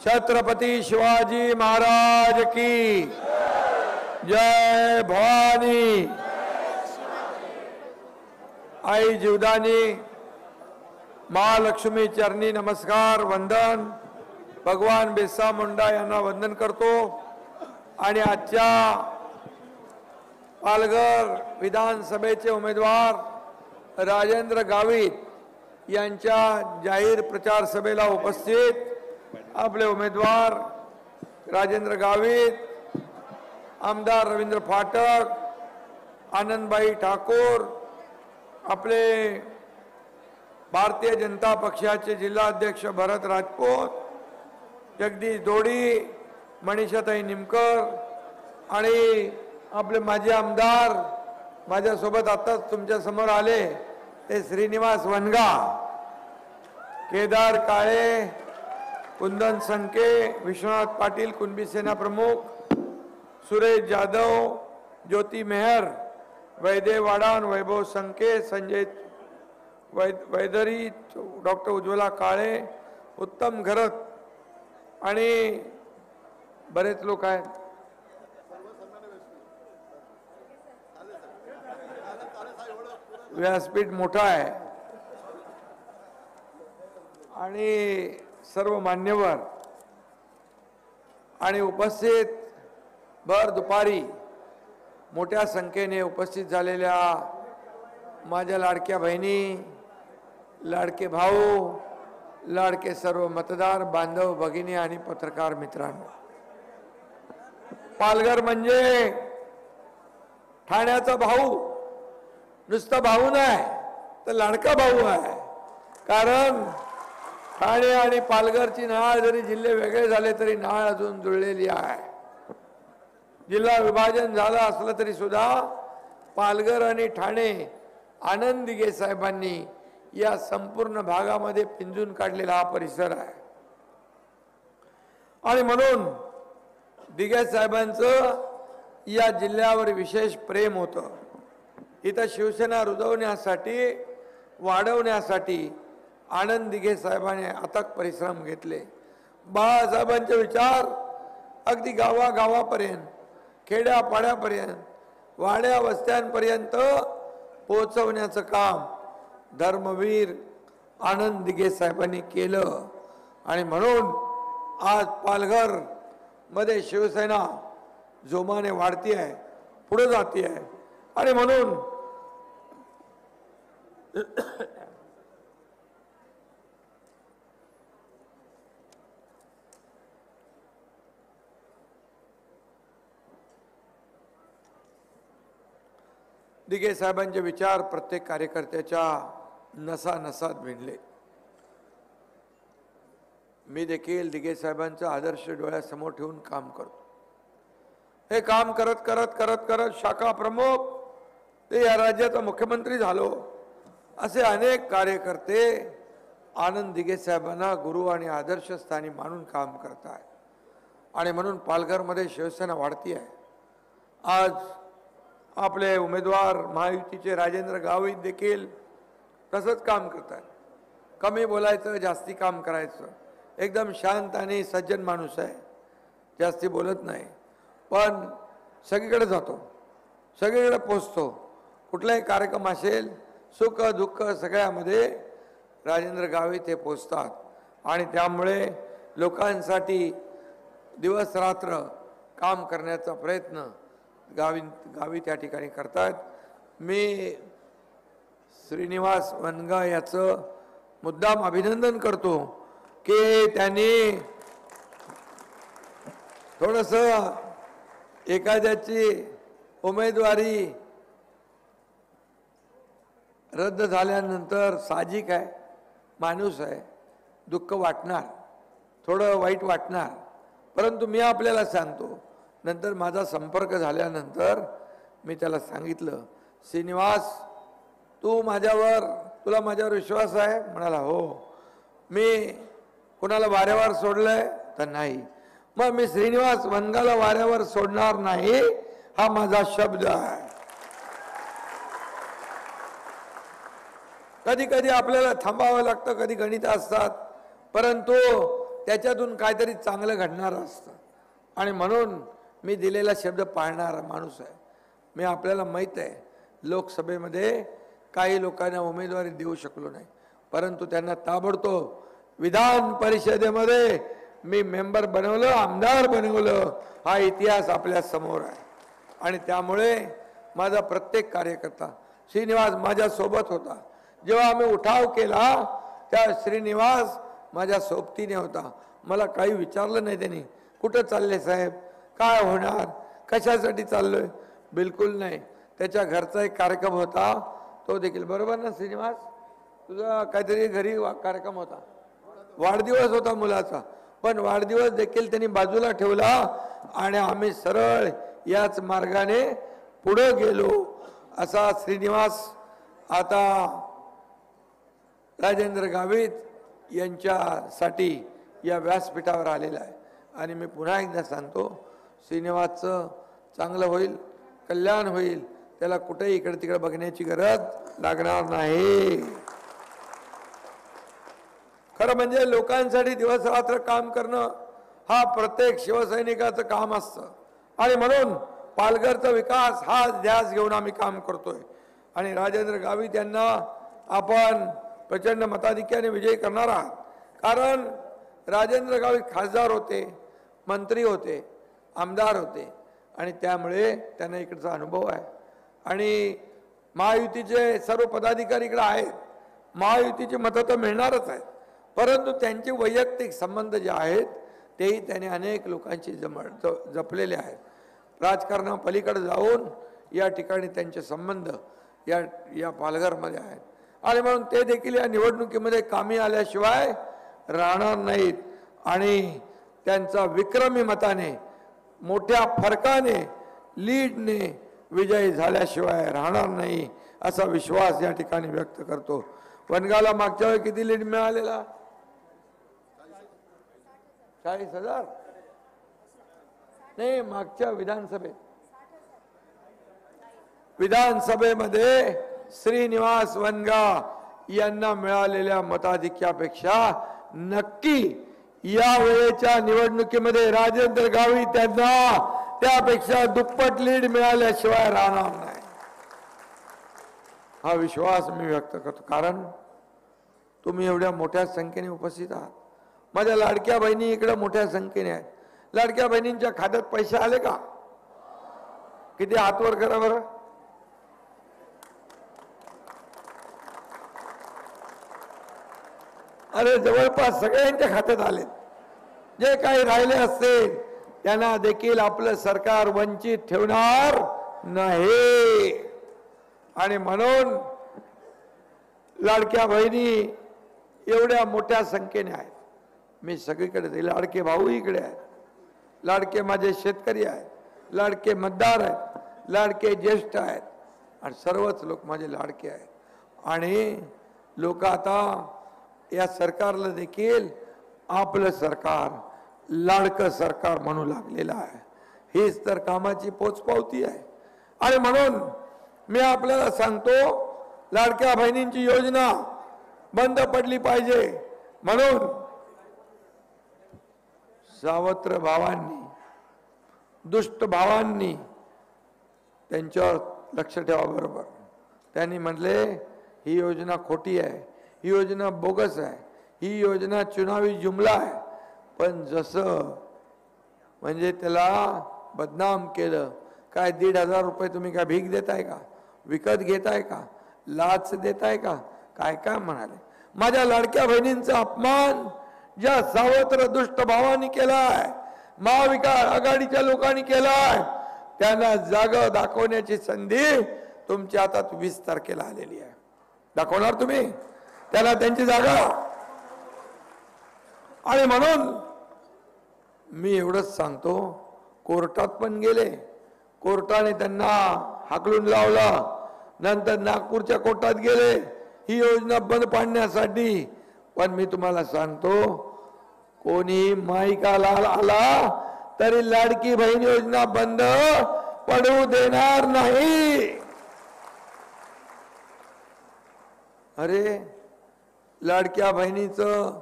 छत्रपति शिवाजी महाराज की जय भवानी। आई जीवदानी महालक्ष्मी चरणी नमस्कार वंदन। भगवान बिरसा मुंडा यांना वंदन करतो आणि आजच्या पालघर विधानसभेचे उमेदवार राजेंद्र गावित यांच्या जाहीर प्रचार सभेला उपस्थित आपले उमेदवार राजेंद्र गावित, आमदार रवींद्र फाटक, आनंदबाई ठाकूर, आपले भारतीय जनता पक्षाचे जिल्हाध्यक्ष भरत राजपूत, जगदीश दोडी, मनीषाताई निमकर आणि आपले माजी आमदार माझ्यासोबत आताच तुमच्या समोर आले ते श्रीनिवास वनगा, केदार काळे, कुंदन संके, विश्वनाथ पाटील कुणबी सेना प्रमुख, सुरेश जाधव, ज्योति मेहर, वैदे वाडान, वैभव संके, संजय वैदरी, डॉक्टर उज्ज्वला काळे, उत्तम घरत आणि बरेच लोक आहेत। व्यासपीठ मोठा आहे आणि सर्व मान्यवर आणि उपस्थित भर दुपारी मोठ्या संख्येने उपस्थित झालेल्या माझ्या लाडक्या बहिणी, लाडके भाऊ, लाडके सर्व मतदार बांधव भगिनी आणि पत्रकार मित्रांनो, पालघर म्हणजे ठाण्याचा भाऊ, नुसता भाऊ नाही तर लाडका भाऊ आहे। कारण ठाणे आणि पालघरची नाळ जरी जिल्हे वेगळे झाले तरी नाळ अजून जुळलेली आहे। जिल्हा विभाजन झालं असलं तरी सुद्धा पालघर आणि ठाणे आनंद दिघे साहेबांनी या संपूर्ण भागामध्ये पिंजून काढलेला हा परिसर आहे आणि म्हणून दिघे साहेबांचं या जिल्ह्यावर विशेष प्रेम होतं। इथं शिवसेना रुजवण्यासाठी, वाढवण्यासाठी आनंद दिघे साहेबांनी अथक परिश्रम घेतले। बाळासाहेबांचे विचार अगदी गावागावापर्यंत, खेड्यापाड्यापर्यंत, वाड्या वस्त्यांपर्यंत पोहोचवण्याचं काम धर्मवीर आनंद दिघे साहेबांनी केलं आणि म्हणून आज पालघर मध्ये शिवसेना जोमाने वाढती आहे, पुढे जाती आहे आणि म्हणून दिघे साहेबांचे विचार प्रत्येक कार्यकर्त्याच्या नसानसात भिनले। मी देखील दिघे साहेबांचा आदर्श डोळ्यासमोर ठेवून काम करतो। हे काम करत करत करत करत शाखा प्रमुख ते या राज्याचा मुख्यमंत्री झालो, असे अनेक कार्यकर्ते आनंद दिघे साहेबांना गुरु आणि आदर्श स्थानी मानून काम करत आहेत आणि म्हणून पालघरमध्ये शिवसेना वाढती आहे। आज आपले उमेदवार महायुतीचे राजेंद्र गावित देखील तसंच काम करतात। कमी बोलायचं, जास्ती काम करायचं। एकदम शांत आणि सज्जन माणूस आहे, जास्ती बोलत नाही, पण सगळीकडे जातो, सगळीकडे पोचतो। कुठलाही कार्यक्रम असेल, सुख दुःख सगळ्यामध्ये राजेंद्र गावित हे पोचतात आणि त्यामुळे लोकांसाठी दिवस रात्र काम करण्याचा प्रयत्न गावित या ठिकाणी करतात। मी श्रीनिवास वनगा याचं मुद्दाम अभिनंदन करतो की त्यांनी थोडंसं एखाद्याची उमेदवारी रद्द झाल्यानंतर साहजिक आहे, माणूस आहे, दुःख वाटणार, थोडं वाईट वाटणार, परंतु मी आपल्याला सांगतो, नंतर माझा संपर्क झाल्यानंतर मी त्याला सांगितलं, श्रीनिवास तू तुला माझ्यावर विश्वास आहे? म्हणाला हो। मी कोणाला वाऱ्यावर सोडलंय? तर नाही। मग मी श्रीनिवास वनगाला वाऱ्यावर सोडणार नाही, हा माझा शब्द आहे। कधी कधी आपल्याला थांबावं लागतं, कधी गणित असतात, परंतु त्याच्यातून काहीतरी चांगलं घडणार असतं आणि म्हणून मी दिलेला शब्द पाळणारा माणूस आहे. मी आपल्याला माहीत आहे लोकसभेमध्ये काही लोकांना उमेदवारी देऊ शकलो नाही, परंतु त्यांना ताबडतोब विधान परिषदेमध्ये मी मेंबर बनवलं, आमदार बनवलं. हा इतिहास आपल्या समोर आहे आणि त्यामुळे माझा प्रत्येक कार्यकर्ता श्रीनिवास माझ्या सोबत होता. जेव्हा आम्ही उठाव केला त्या श्रीनिवास माझ्या सोबतीने होता. मला काही विचारलं नाही त्यांनी, कुठं चालले साहेब, काय होणार, कशासाठी चाललोय, बिलकुल नाही. त्याच्या घरचा एक कार्यक्रम होता तो देखील, बरोबर ना श्रीनिवास, तुझा काहीतरी घरी कार्यक्रम होता, वाढदिवस होता मुलाचा, पण वाढदिवस देखील त्यांनी बाजूला ठेवला आणि आम्ही सरळ याच मार्गाने पुढे गेलो. असा श्रीनिवास आता राजेंद्र गावित यांच्यासाठी या व्यासपीठावर आलेला आहे. आणि मी पुन्हा एकदा सांगतो, श्रीनिवासचं चांगलं होईल, कल्याण होईल, त्याला कुठेही इकडे तिकडे बघण्याची गरज लागणार नाही. खरं म्हणजे लोकांसाठी दिवस रात्र काम करणं हा प्रत्येक शिवसैनिकाचं काम असतं आणि म्हणून पालघरचा विकास हा ध्यास घेऊन आम्ही काम करतोय. आणि राजेंद्र गावित यांना आपण प्रचंड मताधिक्याने विजयी करणार आहात. कारण राजेंद्र गावित खासदार होते, मंत्री होते, आमदार होते आणि त्यामुळे त्यांना इकडचा अनुभव आहे. आणि महायुतीचे सर्व पदाधिकारी इकडे आहेत, महायुतीची मतं तर मिळणारच आहेत, परंतु त्यांचे वैयक्तिक संबंध जे आहेत तेही त्याने अनेक लोकांशी जपलेले आहेत. राजकारणापलीकडे जाऊन या ठिकाणी त्यांचे संबंध या पालघरमध्ये आहेत आणि म्हणून ते देखील या निवडणुकीमध्ये कामी आल्याशिवाय राहणार नाहीत. आणि त्यांचा विक्रमी मताने, मोठ्या फरकाने, लीडने विजयी झाल्याशिवाय राहणार नाही असा विश्वास या ठिकाणी व्यक्त करतो. वनगावला मागच्या वेळी किती लीड मिळालेला? 40,000 नाही, मागच्या विधानसभेमध्ये श्रीनिवास वनगा यांना मिळालेल्या मताधिक्यापेक्षा नक्की या वेळेच्या निवडणुकीमध्ये राजेंद्र गावित त्यांना त्यापेक्षा दुप्पट लीड मिळाल्याशिवाय राहणार नाही हा विश्वास मी व्यक्त करतो. कारण तुम्ही एवढ्या मोठ्या संख्येने उपस्थित आहात. माझ्या लाडक्या बहिणी इकडे मोठ्या संख्येने आहेत. लाडक्या बहिणींच्या खात्यात पैसे आले का? किती हातवर करा बरं. अरे जवळपास सगळ्यांच्या खात्यात आले. जे काही राहिले असतील त्यांना देखील आपलं सरकार वंचित ठेवणार नाही. आणि म्हणून लाडक्या बहिणी एवढ्या मोठ्या संख्येने आहेत. मी सगळीकडे, लाडके भाऊ इकडे आहेत, लाडके माझे शेतकरी आहेत, लाडके मतदार आहेत, लाडके ज्येष्ठ आहेत आणि सर्वच लोक माझे लाडके आहेत. आणि लोक आता या सरकारला देखील आपलं सरकार, लाडकं सरकार म्हणू लागलेलं आहे. हीच तर कामाची पोचपावती आहे. आणि म्हणून मी आपल्याला सांगतो, लाडक्या बहिणींची योजना बंद पडली पाहिजे. म्हणून सावत्र भावांनी, दुष्ट भावांनी त्यांच्यावर लक्ष ठेवा. बरोबर त्यांनी म्हटले ही योजना खोटी आहे, ही योजना बोगस आहे, ही योजना चुनावी जुमला आहे. पण जसं म्हणजे त्याला बदनाम केलं. काय 1,500 रुपये तुम्ही काय भीक देताय का, विकत घेताय का, लाच देताय का, काय काय म्हणाले. माझ्या लाडक्या बहिणींचा अपमान ज्या सावत्र दुष्ट भावांनी केलाय, महाविकास आघाडीच्या लोकांनी केलाय, त्यांना जागा दाखवण्याची संधी तुमच्या हातात 20 तारखेला आलेली आहे. दाखवणार तुम्ही त्याला त्यांची जागा. आणि म्हणून मी एवढंच सांगतो, कोर्टात पण गेले, कोर्टाने त्यांना हाकलून लावला. नंतर नागपूरच्या कोर्टात गेले ही योजना बंद पाडण्यासाठी. पण मी तुम्हाला सांगतो, कोणी माईकाला आला तरी लाडकी बहीण योजना बंद पडू देणार नाही. अरे लाडक्या बहिणीचं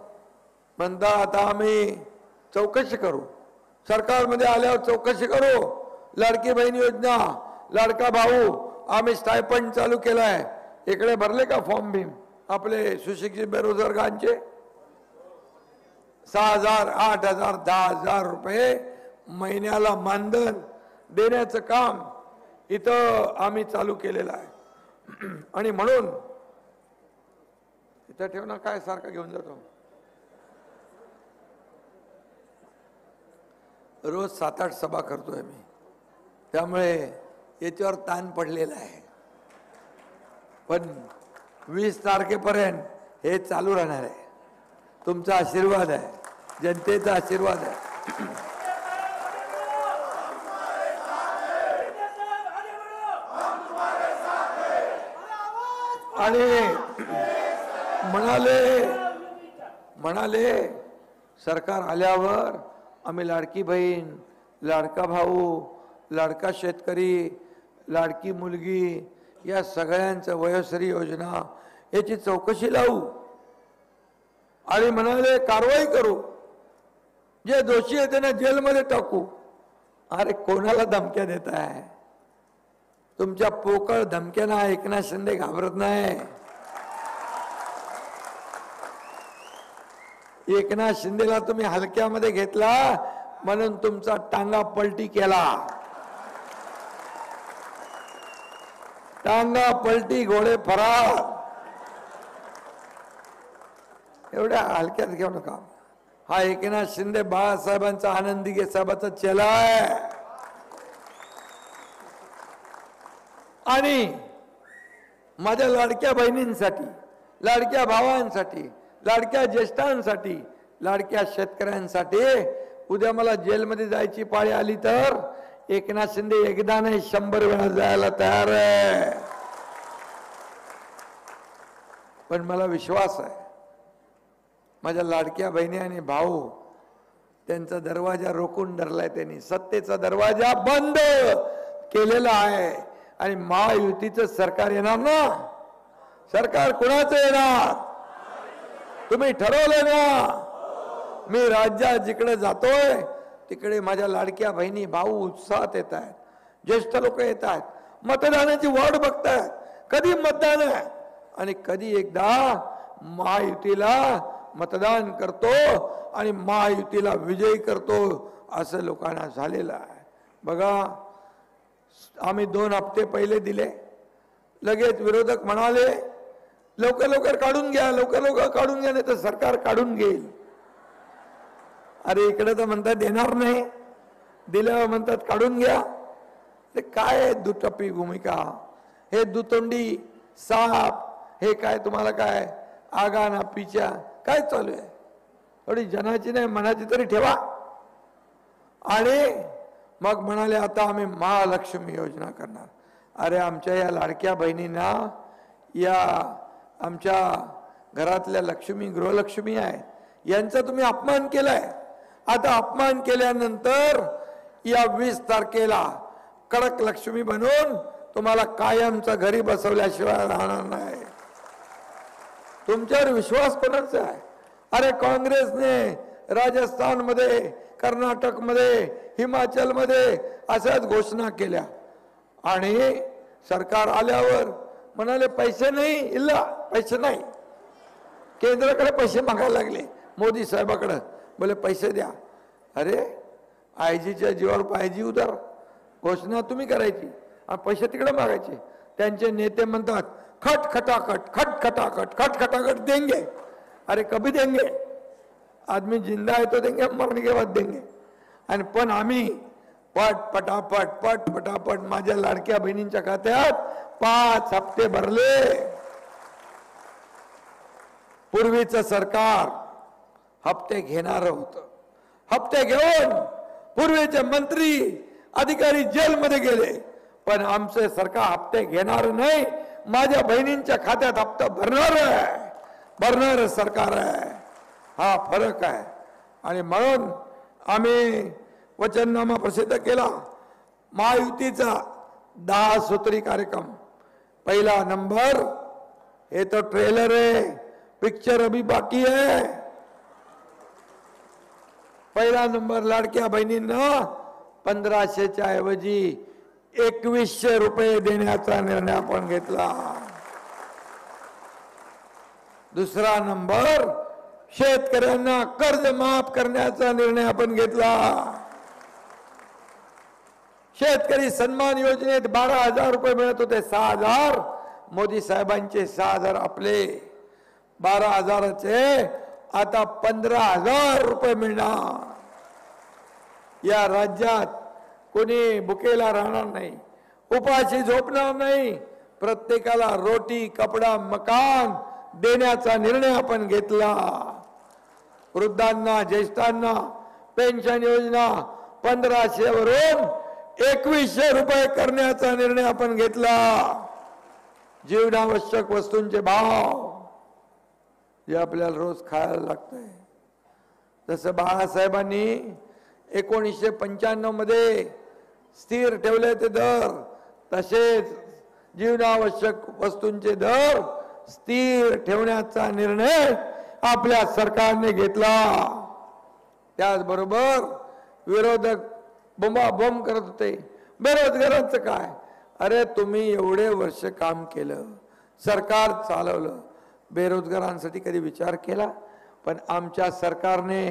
म्हणता आता आम्ही चौकशी करू, सरकारमध्ये आल्यावर चौकशी करू, लाडकी बहीण योजना, लाडका भाऊ, आम्ही स्टायपंड चालू केलाय, इकडे भरले का फॉर्म भीम आपले सुशिक्षित बेरोजगारांचे? 6,000, 8,000, 10,000 रुपये महिन्याला मानधन देण्याचं काम इथं आम्ही चालू केलेलं आहे. आणि म्हणून इथं ठेव ना, काय सारखं घेऊन जातो, रोज 7-8 सभा करतोय मी, त्यामुळे याच्यावर ताण पडलेला आहे. पण 20 तारखेपर्यंत हे चालू राहणार आहे. तुमचा आशीर्वाद आहे, जनतेचा आशीर्वाद आहे. आणि म्हणाले सरकार आल्यावर आम्ही लाडकी बहीण, लाडका भाऊ, लाडका शेतकरी, लाडकी मुलगी या सगळ्यांचं वयोश्री योजना याची चौकशी लावू आणि म्हणाले कारवाई करू, जे दोषी आहे त्यांना जेलमध्ये टाकू. अरे कोणाला धमक्या देत आहे? तुमच्या पोकळ धमक्यांना एकनाथ शिंदे घाबरत नाही. एकनाथ शिंदेला तुम्ही हलक्यामध्ये घेतला म्हणून तुमचा टांगा पलटी केला. टांगा पलटी घोडे फरार. एवढ्या हलक्यात घेऊ नका. हा एकनाथ शिंदे बाळासाहेबांचा, आनंद दिघे साहेबांचा चेला आहे. आणि माझ्या लाडक्या बहिणींसाठी, लाडक्या भावांसाठी, लाडक्या ज्येष्ठांसाठी, लाडक्या शेतकऱ्यांसाठी उद्या मला जेलमध्ये जायची पाळी आली तर एकनाथ शिंदे एकदा नाही 100 वेळा जायला तयार आहे. पण मला विश्वास आहे माझ्या लाडक्या बहिणी आणि भाऊ त्यांचा दरवाजा रोखून धरलाय. त्यांनी सत्तेचा दरवाजा बंद केलेला आहे. आणि महायुतीचं सरकार येणार ना. सरकार कुणाचं येणार तुम्ही ठरवलं ना. मी राज्यात जिकडे जातोय तिकडे माझ्या लाडक्या बहिणी भाऊ उत्साहात येत आहेत, ज्येष्ठ लोक येत आहेत, मतदानाची वाट बघतायत. कधी मतदान आहे आणि कधी एकदा महायुतीला मतदान करतो आणि महायुतीला विजयी करतो असं लोकांना झालेलं आहे. बघा आम्ही 2 हप्ते पहिले दिले, लगेच विरोधक म्हणाले लवकर लवकर काढून घ्या, लवकर लवकर काढून घ्या, नाही तर सरकार काढून घेईल. अरे इकडे तर म्हणतात देणार नाही, दिल्यावर म्हणतात काढून घ्या. ते काय दुटप्पी भूमिका, हे दुतोंडी साप, हे काय तुम्हाला काय आगा ना पिच्या काय चालू आहे? थोडी जनाची नाही मनाची तरी ठेवा. आणि मग म्हणाले आता आम्ही महालक्ष्मी योजना करणार. अरे आमच्या या लाडक्या बहिणींना, या आमच्या घरातल्या लक्ष्मी, गृहलक्ष्मी आहे, यांचा तुम्ही अपमान केलाय. आता अपमान केल्यानंतर या 20 तारखेला कडक लक्ष्मी बनवून तुम्हाला कायमचा घरी बसवल्याशिवाय राहणार नाही. तुमच्यावर विश्वास कोणाचा आहे? अरे काँग्रेसने राजस्थानमध्ये, कर्नाटकमध्ये, हिमाचलमध्ये अशाच घोषणा केल्या आणि सरकार आल्यावर म्हणाले पैसे नाही, इल्ला पैसे नाही. केंद्राकडे पैसे मागायला लागले, मोदी साहेबाकडे बोले पैसे द्या. अरे आयजीच्या जीवावर पायजी उदार घोषणा तुम्ही करायची आणि पैसे तिकडे मागायचे. त्यांचे नेते म्हणतात खट खटाखट, खट खटाखट, खट खटाखट देंगे. अरे कभी देंगे? आदमी जिंदा है तो देंगे, मरने के बाद देंगे. आणि पण आम्ही पट पटापट पट पटापट माझ्या लाडक्या बहिणींच्या खात्यात 5 हप्ते भरले. पूर्वीचं सरकार हप्ते घेणार होतं. हप्ते घेऊन पूर्वीचे मंत्री अधिकारी जेलमध्ये गेले. पण आमचे सरकार हप्ते घेणार नाही, माझ्या बहिणींच्या खात्यात हप्ता भरणार आहे, भरणार सरकार आहे. हा फरक आहे. आणि म्हणून आम्ही वचननामा प्रसिद्ध केला. महायुतीचा 10 सूत्री कार्यक्रम. पहिला नंबर, हे तो ट्रेलर है, पिक्चर अभी बाकी है. पहिला नंबर लाडक्या बहिणींना 1500च्या ऐवजी 2100 रुपये देण्याचा निर्णय आपण घेतला. दुसरा नंबर शेतकऱ्यांना कर्ज माफ करण्याचा निर्णय आपण घेतला. शेतकरी सन्मान योजनेत 12,000 रुपये मिळत होते, 6,000 मोदी साहेबांचे, 6,000 आपले. 12,000चे आता 15,000 रुपये मिळणार. या राज्यात कोणी भुकेला राहणार नाही, उपाशी झोपणार नाही. प्रत्येकाला रोटी, कपडा, मकान देण्याचा निर्णय आपण घेतला. वृद्धांना, ज्येष्ठांना पेन्शन योजना 1500 वरून 2100 रुपये करण्याचा निर्णय आपण घेतला. जीवनावश्यक वस्तूंचे भाव जे आपल्याला रोज खायला लागतंय, जसं बाळासाहेबांनी 1995 मध्ये स्थिर ठेवले ते दर, तसेच जीवनावश्यक वस्तूंचे दर स्थिर ठेवण्याचा निर्णय आपल्या सरकारने घेतला. त्याचबरोबर विरोधक बोंबाबोंब करत होते, बेरोजगारांचं काय? अरे तुम्ही एवढे वर्ष काम केलं, सरकार चालवलं, बेरोजगारांसाठी कधी विचार केला? पण आमच्या सरकारने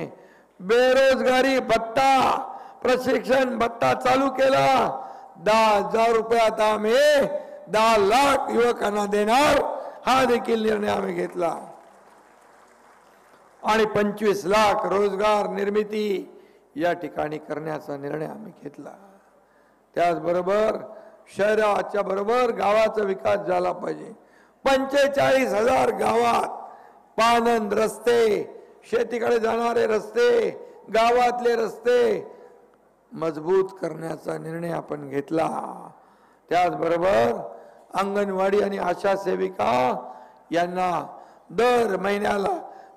बेरोजगारी भत्ता, प्रशिक्षण भत्ता चालू केला. 10,000 रुपये आता आम्ही 10 लाख युवकांना देणार, हा देखील निर्णय आम्ही घेतला. आणि 25 लाख रोजगार निर्मिती या ठिकाणी करण्याचा निर्णय आम्ही घेतला. त्याचबरोबर शहराच्या बरोबर गावाचा विकास झाला पाहिजे. 45,000 गावात पानंद रस्ते, शेतीकडे जाणारे रस्ते, गावातले रस्ते मजबूत करण्याचा निर्णय आपण घेतला. त्याचबरोबर अंगणवाडी आणि आशा सेविका यांना दर महिन्याला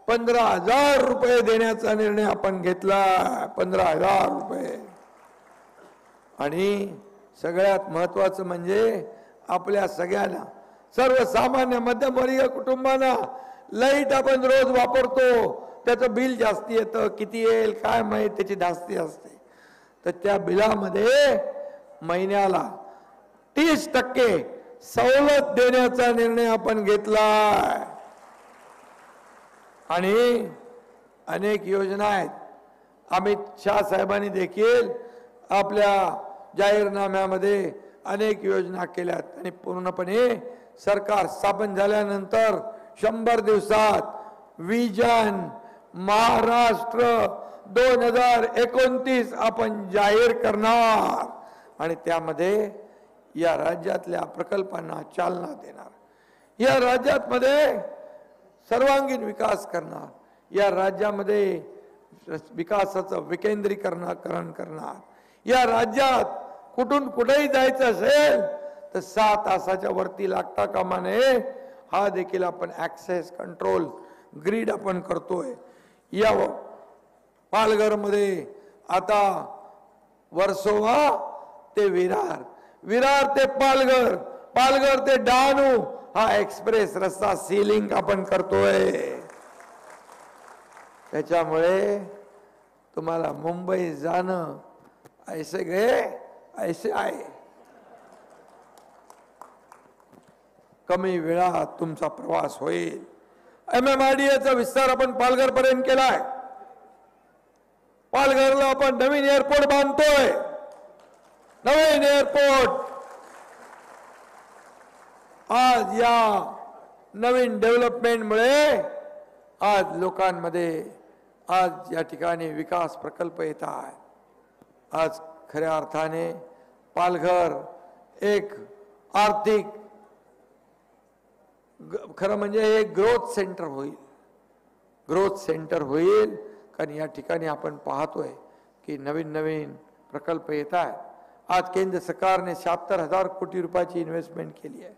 15,000 रुपये देण्याचा निर्णय आपण घेतला. 15,000 रुपये. आणि सगळ्यात महत्वाचं म्हणजे आपल्या सगळ्यांना, सर्वसामान्य मध्यमवर्गीय कुटुंबांना लाईट आपण रोज वापरतो, त्याचं बिल जास्ती येतं, किती येईल काय माहित, त्याची धास्ती असते. तर त्या बिलामध्ये महिन्याला 30% सवलत देण्याचा निर्णय आपण घेतला. आणि अनेक योजना आहेत. अमित शाह साहेबांनी देखील आपल्या जाहीरनाम्यामध्ये अनेक योजना केल्यात. आणि पूर्णपणे सरकार स्थापन झाल्यानंतर 100 दिवसात विजन महाराष्ट्र 2029 आपण जाहीर करणार. आणि त्यामध्ये या राज्यातल्या प्रकल्पांना चालना देणार, या राज्यामध्ये सर्वांगीण विकास करणार, या राज्यामध्ये विकासाचं विकेंद्रीकरण करणार. या राज्यात कुठून कुठेही जायचं असेल तर 6 तासाच्या वरती लागता कामा नये. हा देखील आपण ऍक्सेस कंट्रोल ग्रीड आपण करतोय. या पालघरमध्ये आता वर्सोवा ते विरार, विरार ते पालघर, पालघर ते डहाणू हा एक्सप्रेस रस्ता सीलिंग आपण करतोय. त्याच्यामुळे तुम्हाला मुंबई जाणं ऐसे गए ऐसे आए, कमी वेळात तुमचा प्रवास होईल. MMRDAचा विस्तार आपण पालघर पर्यंत केलाय. पालघरला आपण नवीन एअरपोर्ट बांधतोय, नवीन एअरपोर्ट. आज या नवीन डेव्हलपमेंटमुळे आज लोकांमध्ये आज या ठिकाणी विकास प्रकल्प येत आहेत. आज खऱ्या अर्थाने पालघर एक आर्थिक खरं म्हणजे हे ग्रोथ सेंटर होईल, ग्रोथ सेंटर होईल. कारण या ठिकाणी आपण पाहतोय की नवीन नवीन प्रकल्प येत आहेत. आज केंद्र सरकारने 76,000 कोटी रुपयाची इन्व्हेस्टमेंट केली आहे.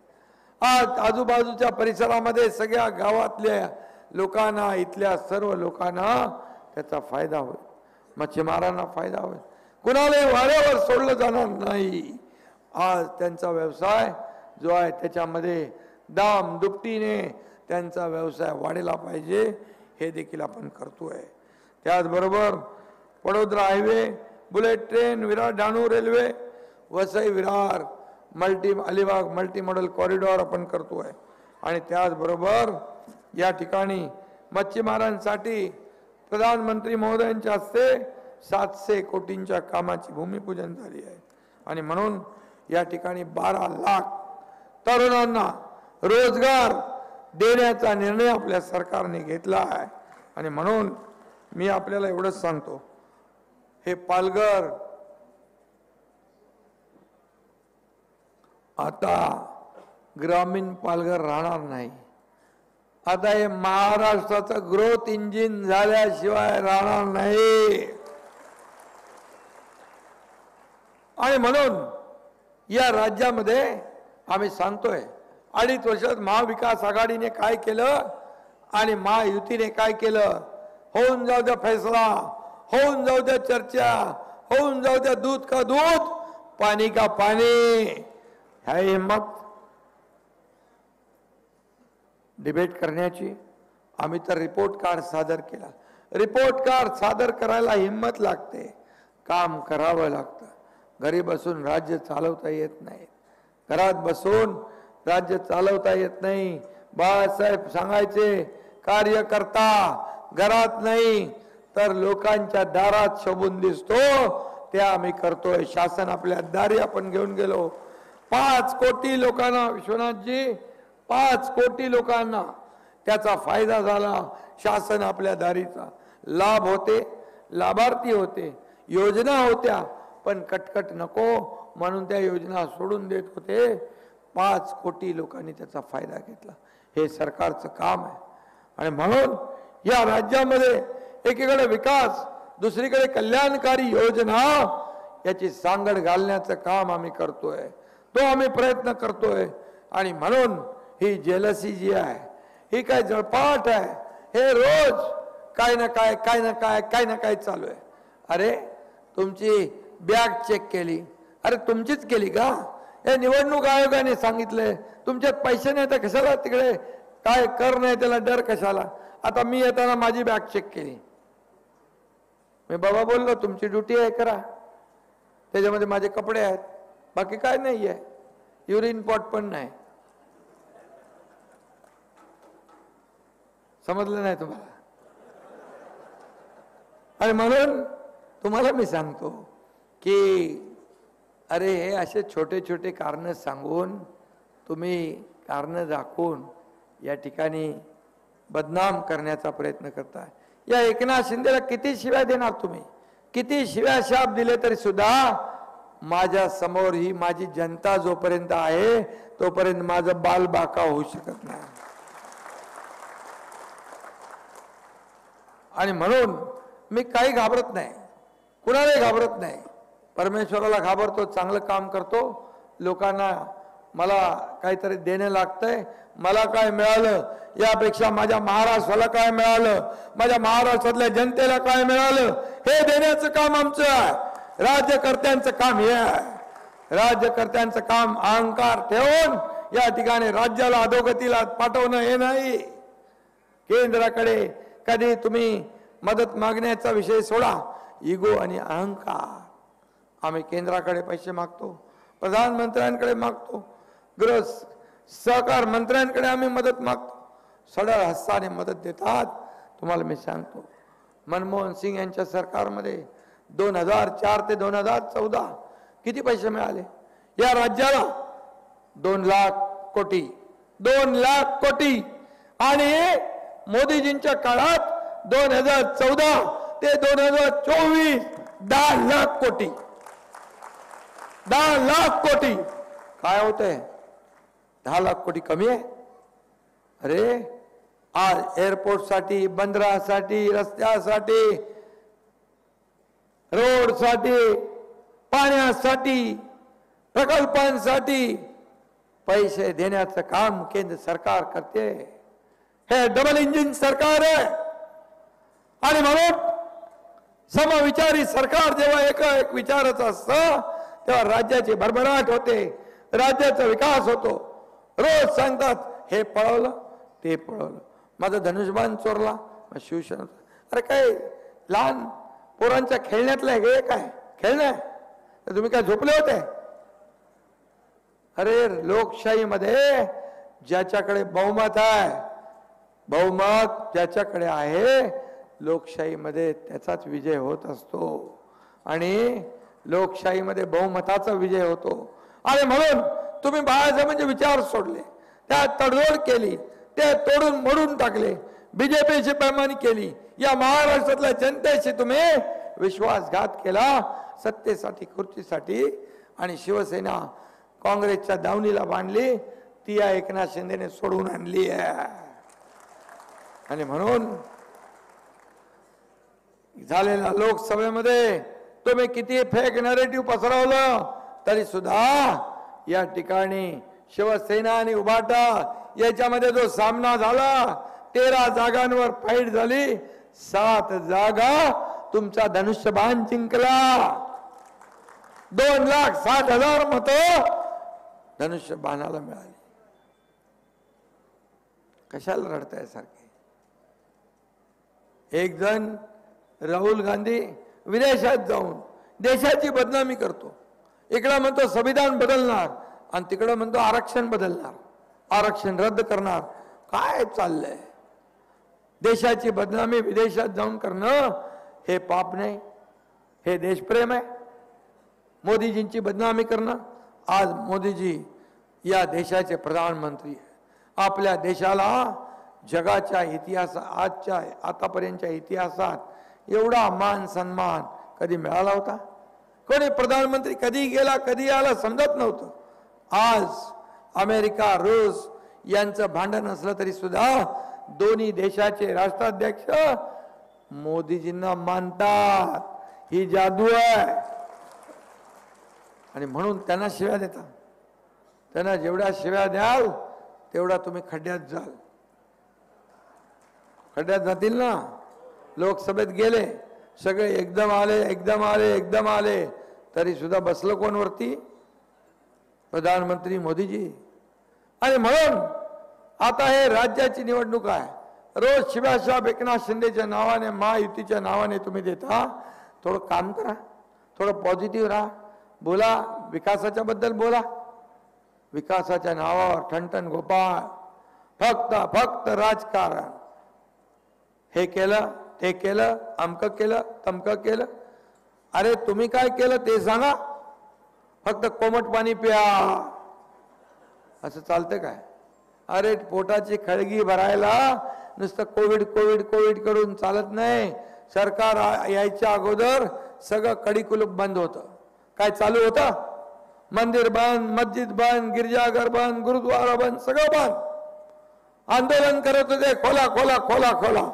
आज आजूबाजूच्या परिसरामध्ये सगळ्या गावातल्या लोकांना, इथल्या सर्व लोकांना त्याचा फायदा होईल. मच्छीमारांना फायदा होईल, कुणालाही वाड्यावर सोडलं जाणार नाही. आज त्यांचा व्यवसाय जो आहे त्याच्यामध्ये दाम दुपटीने त्यांचा व्यवसाय वाढला पाहिजे, हे देखील आपण करतोय. त्याचबरोबर Vadodara highway, bullet train, Virar Dahanu railway, Vasai Virar Alibag multi model corridor आपण करतोय. आणि त्याचबरोबर या ठिकाणी मच्छीमारांसाठी प्रधानमंत्री महोदयांच्या हस्ते 700 कोटींच्या कामाची भूमिपूजन झाली आहे. आणि म्हणून या ठिकाणी 12 लाख तरुणांना रोजगार देण्याचा निर्णय आपल्या सरकारने घेतला आहे. आणि म्हणून मी आपल्याला एवढंच सांगतो, हे पालघर आता ग्रामीण पालघर राहणार नाही. आता हे महाराष्ट्राचं ग्रोथ इंजिन झाल्याशिवाय राहणार नाही. आणि म्हणून या राज्यामध्ये आम्ही सांगतोय 2.5 वर्षात महाविकास आघाडीने काय केलं आणि महायुतीने काय केलं. होऊन जाऊ द्या फैसला, होऊन जाऊ द्या चर्चा, होऊन जाऊ द्या दूध का दूध, पाणी का पाणी. ह्या हिम्मत डिबेट करण्याची आम्ही तर रिपोर्ट कार्ड सादर केला. रिपोर्ट कार्ड सादर करायला हिम्मत लागते, काम करावं लागतं. घरी बसून राज्य चालवता येत नाही, घरात बसून राज्य चालवता येत नाही. बाळासाहेब सांगायचे, कार्यकर्ता घरात नाही तर लोकांच्या दारात शोभून दिसतो, ते आम्ही करतोय. शासन आपल्या दारी आपण घेऊन गेलो. 5 कोटी लोकांना, विश्वनाथजी 5 कोटी लोकांना त्याचा फायदा झाला. शासन आपल्या दारीचा लाभ होते, लाभार्थी होते, योजना होत्या, पण कटकट नको म्हणून त्या योजना सोडून देत होते. 5 कोटी लोकांनी त्याचा फायदा घेतला. हे सरकारचं काम आहे. आणि म्हणून या राज्यामध्ये एकीकडे विकास, दुसरीकडे कल्याणकारी योजना याची सांगड घालण्याचं काम आम्ही करतोय, तो आम्ही प्रयत्न करतोय. आणि म्हणून ही जेलसी जी आहे ही काय जळपाट आहे. हे रोज काय ना काय चालू आहे. अरे तुमची बॅग चेक केली, अरे तुमचीच केली का? हे निवडणूक आयोगाने सांगितले तुमच्यात पैसे नाही तर कशाला तिकडे काय कर नाही, त्याला डर कशाला? आता मी येताना माझी बॅग चेक केली, मी बाबा बोललो तुमची ड्युटी आहे करा, त्याच्यामध्ये माझे कपडे आहेत, बाकी काय नाही आहे, युरिन पॉट पण नाही. समजलं नाही तुम्हाला? आणि म्हणून तुम्हाला मी सांगतो की अरे हे असे छोटे छोटे कारण सांगून तुम्ही कारण दाखवून या ठिकाणी बदनाम करण्याचा प्रयत्न करताय. या एकनाथ शिंदेला किती शिव्या देणार तुम्ही? किती शिव्या शाप दिले तरी सुद्धा माझ्या समोर ही माझी जनता जोपर्यंत आहे तोपर्यंत माझं बाल बाका होऊ शकत नाही. आणि म्हणून मी काही घाबरत नाही, कुणालाही घाबरत नाही. परमेश्वराला घाबरतो, चांगलं काम करतो. लोकांना मला काहीतरी देणं लागतंय, मला काय मिळालं यापेक्षा माझ्या महाराष्ट्राला काय मिळालं, माझ्या महाराष्ट्रातल्या जनतेला काय मिळालं हे देण्याचं काम आमचं आहे. राज्यकर्त्यांचं काम हे आहे. राज्यकर्त्यांचं काम अहंकार ठेवून या ठिकाणी राज्याला अधोगतीला पाठवणं हे नाही. केंद्राकडे कधी तुम्ही मदत मागण्याचा विषय सोडा, इगो आणि अहंकार. आम्ही केंद्राकडे पैसे मागतो, प्रधानमंत्र्यांकडे मागतो, गृह सहकार मंत्र्यांकडे आम्ही मदत मागतो, सरळ हस्ताने मदत देतात. तुम्हाला मी सांगतो मनमोहन सिंग यांच्या सरकारमध्ये 2004 ते 2014 किती पैसे मिळाले या राज्याला? 2 लाख कोटी, 2 लाख कोटी. आणि मोदीजींच्या काळात 2014 ते 2024 10 लाख कोटी, 10 लाख कोटी. काय होतंय? 10 लाख कोटी कमी आहे? अरे आज एअरपोर्टसाठी, बंदरासाठी, रस्त्यासाठी, रोडसाठी, पाण्यासाठी, प्रकल्पांसाठी पैसे देण्याचं काम केंद्र सरकार करते. हे डबल इंजिन सरकार आहे. आणि म्हणून समविचारी सरकार जेव्हा एक विचारच असतं तेव्हा राज्याची भरभराट होते, राज्याचा विकास होतो. रोज सांगतात हे पळवलं ते पळवलं, माझं धनुष्यबाण चोरला, मग शिवसेना. अरे काय लहान पोरांच्या खेळण्यातलं हे काय खेळणं? तर तुम्ही काय झोपले होते? अरे लोकशाहीमध्ये ज्याच्याकडे बहुमत आहे, बहुमत ज्याच्याकडे आहे, लोकशाहीमध्ये त्याचाच विजय होत असतो आणि लोकशाहीमध्ये बहुमताचा विजय होतो. आणि म्हणून तुम्ही बाळासाहेबांचे विचार सोडले, त्यात तडजोड केली, ते तोडून मोडून टाकले, बीजेपीची बेईमानी केली, या महाराष्ट्रातल्या जनतेशी तुम्ही विश्वासघात केला सत्तेसाठी, खुर्चीसाठी, आणि शिवसेना काँग्रेसच्या दावणीला बांधली, ती या एकनाथ शिंदेने सोडून आणली आहे. आणि म्हणून झालेल्या लोकसभेमध्ये तुम्ही किती फेक नॅरेटिव्ह पसरवलं तरी सुद्धा या ठिकाणी शिवसेना आणि उभाटा याच्यामध्ये जो सामना झाला, 13 जागांवर फाईट झाली, 7 जागा तुमचा धनुष्यबाण जिंकला. 2,60,000 मतं धनुष्यबाणाला मिळाली. कशाला रडताय सारखे? एक जण राहुल गांधी विदेशात जाऊन देशाची बदनामी करतो, इकडं म्हणतो संविधान बदलणार आणि तिकडं म्हणतो आरक्षण बदलणार, आरक्षण रद्द करणार. काय चाललंय? देशाची बदनामी विदेशात जाऊन करणं हे पाप नाही, हे देशप्रेम आहे. मोदीजींची बदनामी करणं, आज मोदीजी या देशाचे प्रधानमंत्री आहे. आपल्या देशाला जगाच्या इतिहासात, आजच्या आतापर्यंतच्या इतिहासात एवढा मान सन्मान कधी मिळाला होता? कोणी प्रधानमंत्री कधी गेला कधी आला समजत नव्हतं. आज अमेरिका, रूस यांचं भांडण असलं तरी सुद्धा दोन्ही देशाचे राष्ट्राध्यक्ष मोदीजींना मानतात. ही जादू आहे. आणि म्हणून त्यांना शिव्या देतात. त्यांना जेवढ्या शिव्या द्याल तेवढा तुम्ही खड्ड्यात जाल. खड्ड्यात जातील ना. लोकसभेत गेले सगळे, एकदम आले एकदम आले एकदम आले, तरी सुद्धा बसलं कोण वरती? प्रधानमंत्री मोदीजी. आणि म्हणून आता हे राज्याची निवडणूक आहे. रोज शिव्याशाप एकनाथ शिंदेच्या नावाने, महायुतीच्या नावाने तुम्ही देता. थोडं काम करा, थोडं पॉझिटिव्ह राहा, बोला, विकासाच्या बद्दल बोला. विकासाच्या नावावर ठणठण गोपाळ, फक्त फक्त राजकारण. हे केलं ते केलं, अमकं केलं तमकं केलं. अरे तुम्ही काय केलं ते सांगा. फक्त कोमट पाणी प्या, असं चालतं काय? अरे पोटाची खळगी भरायला नुसतं कोविड कोविड कोविड करून चालत नाही. सरकार यायच्या अगोदर सगळं कडी-कुलूप बंद होतं. काय चालू होतं? मंदिर बंद, मस्जिद बंद, गिरजाघर बंद, गुरुद्वारा बंद, सगळं बंद. आंदोलन करत होते, खोला खोला खोला खोला.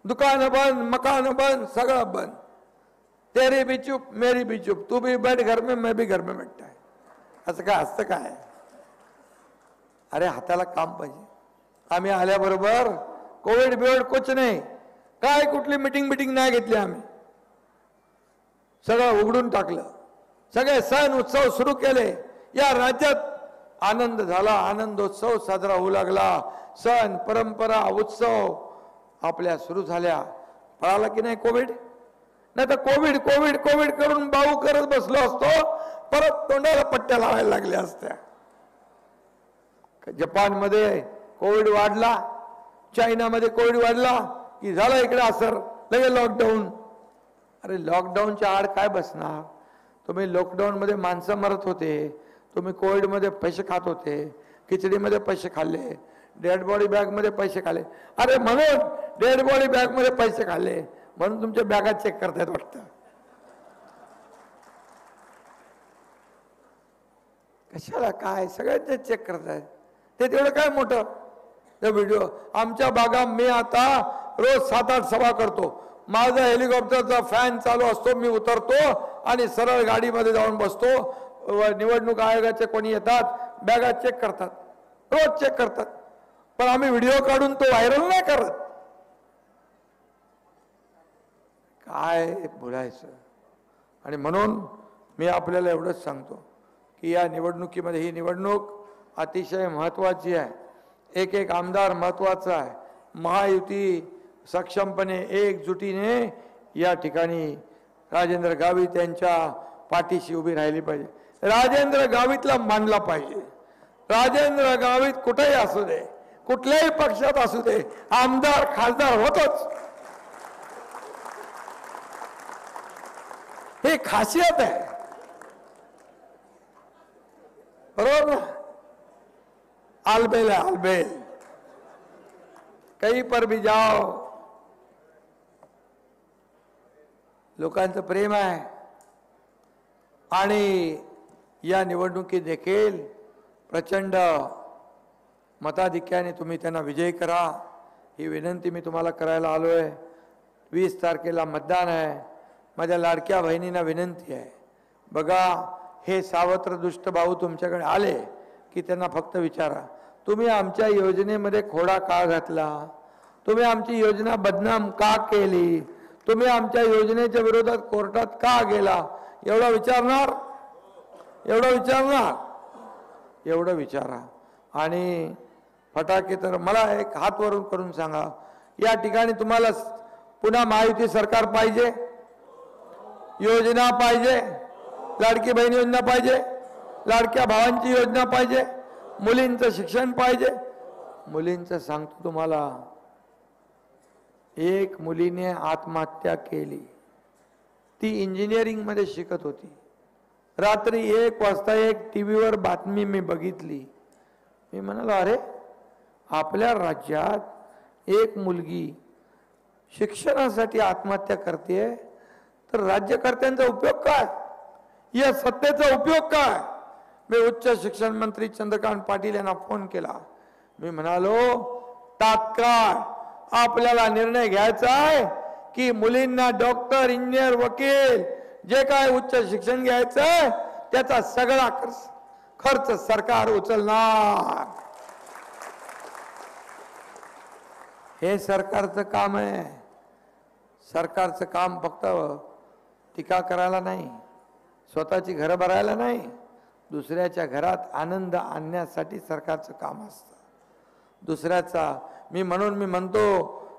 दुकान बंद, मकान बंद, सगळं बंद. तेरी भी चुप मेरी भी चुप, तू भी बैठ घर में मैं भी घर में बैठता है. असं काय असतं काय? अरे हाताला काम पाहिजे. आम्ही आल्याबरोबर कोविड बिविड कुछ नाही, काय कुठली मिटिंग नाही घेतली. आम्ही सगळं उघडून टाकलं. सगळे सण उत्सव सुरू केले. या राज्यात आनंद झाला, आनंदोत्सव साजरा होऊ लागला. सण परंपरा उत्सव आपल्या सुरू झाल्या. पळाला की नाही कोविड? नाही तर कोविड कोविड कोविड करून बाऊ करत बसलो असतो, परत तोंडाला पट्ट्या लावायला लागल्या असत्या. जपानमध्ये कोविड वाढला, चायनामध्ये कोविड वाढला की झाला इकडे असर, लगेच लॉकडाऊन. अरे लॉकडाऊनच्या आड काय बसणार? तुम्ही लॉकडाऊनमध्ये माणसं मरत होते, तुम्ही कोविडमध्ये पैसे खात होते, खिचडीमध्ये पैसे खाल्ले, डेड बॉडी बॅगमध्ये पैसे खाल्ले. अरे म्हणून डेड बॉडी बॅगमध्ये पैसे खाल्ले म्हणून तुमच्या बॅगा चेक करतायत वाटतं. कशाला काय सगळ्यांचे चेक करतायत? ते तेवढं काय मोठं? ते व्हिडिओ आमच्या बागा, मी आता रोज 7-8 सभा करतो. माझा हेलिकॉप्टरचा फॅन चालू असतो, मी उतरतो आणि सरळ गाडीमध्ये जाऊन बसतो. निवडणूक आयोगाचे कोणी येतात, बॅगा चेक करतात, रोज चेक करतात. पण आम्ही व्हिडिओ काढून तो व्हायरल नाही करत. काय बोलायचं? आणि म्हणून मी आपल्याला एवढंच सांगतो की या निवडणुकीमध्ये, ही निवडणूक अतिशय महत्त्वाची आहे. एक एक आमदार महत्त्वाचा आहे. महायुती सक्षमपणे एकजुटीने या ठिकाणी राजेंद्र गावित यांच्या पाठीशी उभी राहिली पाहिजे. राजेंद्र गावितला मानला पाहिजे. राजेंद्र गावित कुठेही असू दे, कुठल्याही पक्षात असू दे, आमदार खासदार होतोच. ही खासियत आहे, बरोबर ना. आलबेल है आलबेल, कहीं पर भी जाओ लोकांचं प्रेम आहे. आणि या निवडणुकीत देखील प्रचंड मताधिक्याने तुम्ही त्यांना विजयी करा, ही विनंती मी तुम्हाला करायला आलोय. 20 तारखेला मतदान आहे. माझ्या लाडक्या बहिणींना विनंती आहे, बघा हे सावत्र दुष्ट भाऊ तुमच्याकडे आले की त्यांना फक्त विचारा, तुम्ही आमच्या योजनेमध्ये खोडा का घातला, तुम्ही आमची योजना बदनाम का केली, तुम्ही आमच्या योजनेच्या विरोधात कोर्टात का गेला, एवढं विचारणार, एवढं विचारणार, एवढं विचारा. आणि फटाके तर मला एक हात वरून करून सांगा, या ठिकाणी तुम्हाला पुन्हा महायुती सरकार पाहिजे, योजना पाहिजे, लाडकी बहीण योजना पाहिजे, लाडक्या भावांची योजना पाहिजे, मुलींचं शिक्षण पाहिजे. मुलींचं सांगतो तुम्हाला, एक मुलीने आत्महत्या केली, ती इंजिनिअरिंग मध्ये शिकत होती. रात्री 1 वाजता एक टीव्हीवर बातमी मी बघितली. मी म्हणालो, अरे आपल्या राज्यात एक मुलगी शिक्षणासाठी आत्महत्या करते, तर राज्यकर्त्यांचा उपयोग काय, या सत्तेचा उपयोग काय. मी उच्च शिक्षण मंत्री चंद्रकांत पाटील यांना फोन केला. मी म्हणालो, तात्काळ आपल्याला निर्णय घ्यायचा आहे की मुलींना डॉक्टर, इंजिनियर, वकील जे काय उच्च शिक्षण घ्यायचं आहे त्याचा सगळा खर्च सरकार उचलणार. हे सरकारचं काम आहे. सरकारचं काम फक्त टीका करायला नाही, स्वतःची घरं भरायला नाही, दुसऱ्याच्या घरात आनंद आणण्यासाठी सरकारचं काम असतं. दुसऱ्याचा मी म्हणतो,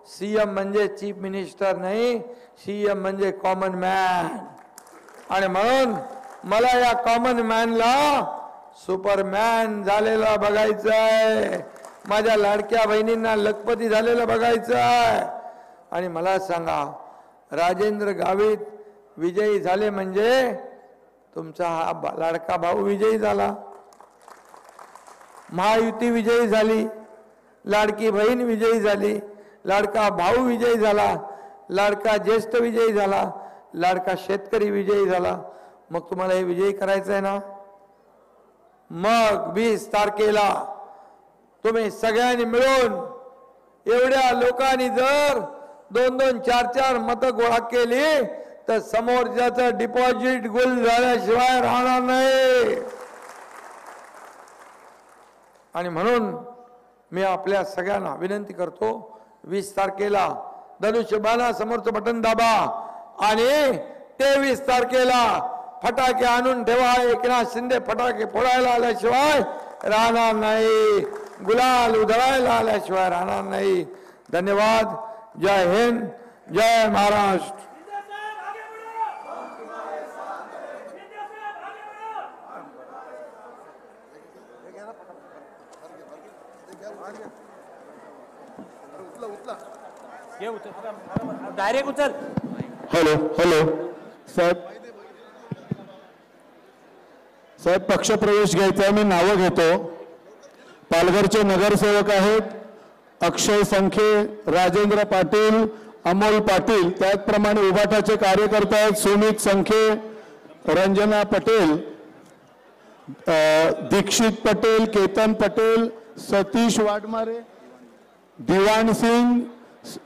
सीएम म्हणजे चीफ मिनिस्टर नाही, सीएम म्हणजे कॉमन मॅन. आणि म्हणून मला या कॉमन मॅनला सुपरमॅन झालेला बघायचं आहे, माझ्या लाडक्या बहिणींना लखपती झालेलं बघायचं आहे. आणि मला सांगा, राजेंद्र गावित विजयी झाले म्हणजे तुमचा हा लाडका भाऊ विजयी झाला, महायुती विजयी झाली, लाडकी बहीण विजयी झाली, लाडका भाऊ विजयी झाला, लाडका ज्येष्ठ विजयी झाला, लाडका शेतकरी विजयी झाला. मग तुम्हाला हे विजयी करायचं आहे ना. मग 20 तारखेला तुम्ही सगळ्यांनी मिळून, एवढ्या लोकांनी जर 2-2, 4-4 मतं गोळा केली तर समोरच्याचं डिपॉझिट गुल झाल्याशिवाय राहणार नाही. आणि म्हणून मी आपल्या सगळ्यांना विनंती करतो, 20 तारखेला धनुष्यबाणा समोरचं बटन दाबा आणि 23 तारखेला फटाके आणून ठेवा. एकनाथ शिंदे फटाके फोडायला आल्याशिवाय राहणार नाही, गुलाल उधळायला आल्याशिवाय राहणार नाही. धन्यवाद. जय हिंद, जय महाराष्ट्र. डायरेक्ट उचल. हॅलो हॅलो साहेब, साहेब पक्षप्रवेश घ्यायचा, मी नावं घेतो. पालघरचे नगरसेवक आहेत अक्षय संखे, राजेंद्र पाटील, अमोल पाटील. त्याचप्रमाणे उभाटाचे कार्यकर्ते आहेत सुमित संखे, रंजना पटेल, दीक्षित पटेल, केतन पटेल, सतीश वाडमारे, दिवान सिंग,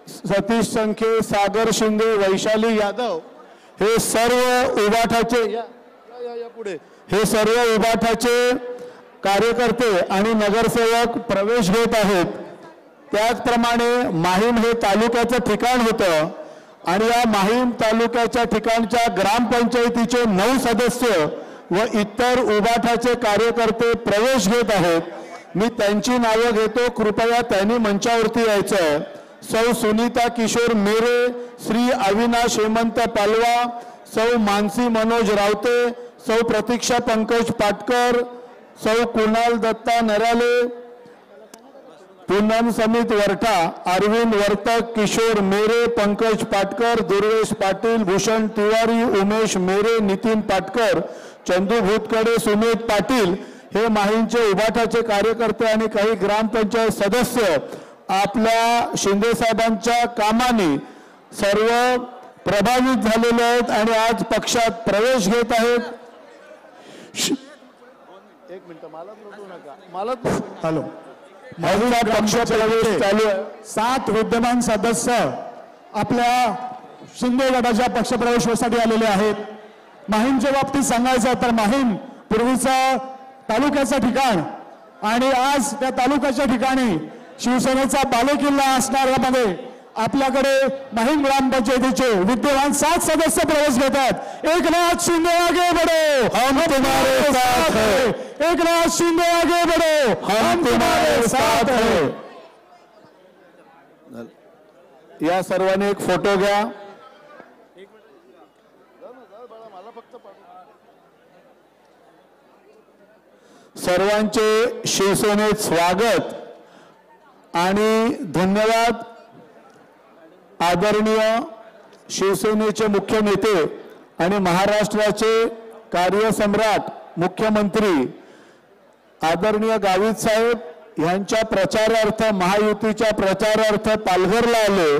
सतीश संखे, सागर शिंदे, वैशाली यादव. हे सर्व उभाटाचे पुढे हे सर्व उभाटाचे कार्यकर्ते आणि नगरसेवक प्रवेश घेत आहेत. त्याचप्रमाणे माहीम हे तालुक्याचं ठिकाण होतं आणि या माहीम तालुक्याच्या ठिकाणच्या ग्रामपंचायतीचे 9 सदस्य व इतर उभाटाचे कार्यकर्ते प्रवेश घेत आहेत. मी त्यांची नावं घेतो, कृपया त्यांनी मंचावरती यायचं. सौ सुनीता किशोर मेरे, श्री अविनाश हेमंत पालवा, सौ मानसी मनोज रावते, सौ प्रतीक्षा पंकज पाटकर, सौ कुणाल दत्ता नराले, पूनम समित वरठा, अरविंद वर्तक, किशोर मेरे, पंकज पाटकर, दुर्वेश पाटील, भूषण तिवारी, उमेश मेरे, नितीन पाटकर, चंदू भूतकडे, सुमित पाटील हे माहींचे उभाटाचे कार्यकर्ते आणि काही ग्रामपंचायत सदस्य आपल्या शिंदे साहेबांच्या कामाने सर्व प्रभावित झालेले आहेत आणि आज पक्षात प्रवेश घेत आहेत. एक मिनिट मला हॅलो पक्ष प्रवेश चालू आहे. 7 विद्यमान सदस्य आपल्या शिंदे गटाच्या पक्षप्रवेशासाठी आलेले आहेत. माहीमच्या बाबतीत सांगायचं तर माहीम पूर्वीचा तालुक्याचं ठिकाण आणि आज त्या तालुक्याच्या ठिकाणी शिवसेनेचा बालेकिल्ला असणाऱ्यामध्ये आपल्याकडे माहीम ग्रामपंचायतीचे विद्यमान 7 सदस्य प्रवेश घेतात. एकनाथ शिंदे आगे बढ़ो, हम तुम्हारे साथ हैं. एकनाथ शिंदे आगे बढ़ो, हम तुम्हारे साथ हैं. या सर्वांनी एक फोटो घ्या. सर्वांचे शिवसेनेत स्वागत आणि धन्यवाद. आदरणीय शिवसेनेचे मुख्य नेते आणि महाराष्ट्राचे कार्यसम्राट मुख्यमंत्री आदरणीय गावित साहेब यांच्या प्रचारार्थ महायुतीच्या प्रचारार्थ पालघरला आले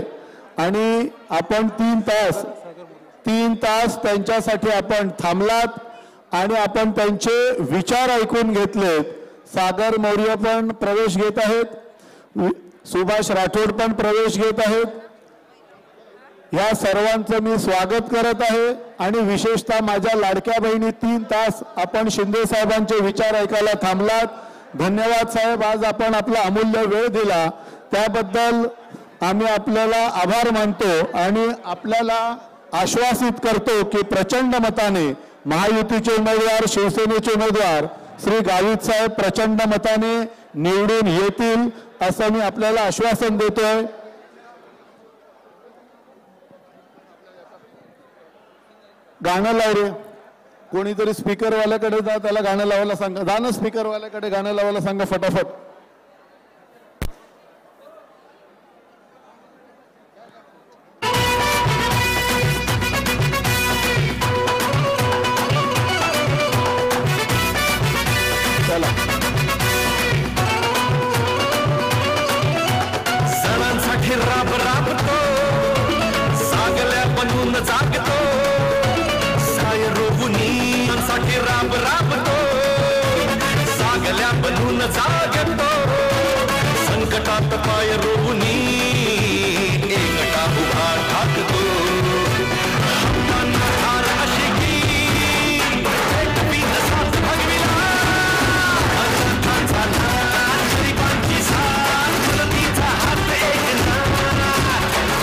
आणि आपण 3 तास त्यांच्यासाठी आपण थांबलात आणि आपण त्यांचे विचार ऐकून घेतलेत. सागर मौर्य पण प्रवेश घेत आहेत, सुभाष राठोड पण प्रवेश घेत आहेत. या सर्वांचं मी स्वागत करत आहे आणि विशेषतः माझ्या लाडक्या बहिणी 3 तास आपण शिंदे साहेबांचे विचार ऐकायला थांबलात. धन्यवाद साहेब, आज आपण आपला अमूल्य वेळ दिला त्याबद्दल आम्ही आपल्याला आभार मानतो आणि आपल्याला आश्वासित करतो की प्रचंड मताने महायुतीचे उमेदवार शिवसेनेचे उमेदवार श्री गावित साहेब प्रचंड मताने निवडून येतील असं मी आपल्याला आश्वासन देतोय. गाणं लाव रे, कोणीतरी स्पीकरवाल्याकडे जा, त्याला गाणं लावायला सांगा. जा ना स्पीकरवाल्याकडे गाणं लावायला सांगा फटाफट. सणांसाठी राब राबतो, सागल्या बनवून जागतो, साय रोवुनी साठी राब राबतो, सागल्या बनवून जागतो, संकटात पाय रोवुनी एकटा उभा ठाकतो. हार अशी की साथ भगविला, अनंतांचा नाथ, श्रीकांतची साथ, फुलतीचा हात एकनाथ,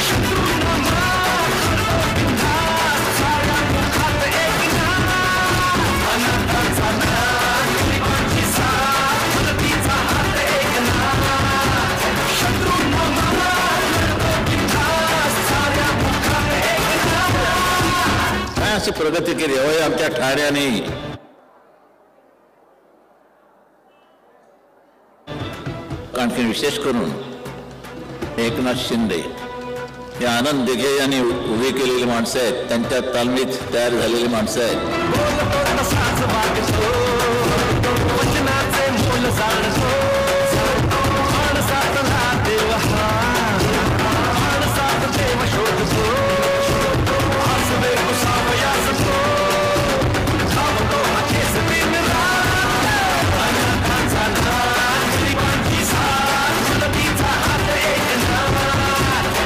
शत्रूंना मार, बिनधास्त, साऱ्या मुखात एकनाथ. अनंतांचा नाथ, श्रीकांतची साथ, फुलतीचा हात एकनाथ, शत्रूंना मार, बिनधास्त, साऱ्या मुखात एकनाथ. काय अशी प्रगती केली होय आमच्या ठाण्याने. आणखी विशेष करून एकनाथ शिंदे हे आनंद दिघे यांनी उभी केलेली माणसं आहेत, त्यांच्या तालमीत तयार झालेली माणसं आहेत. बोलतो तसाच वागतो, वचनाचे मोल जाणतो.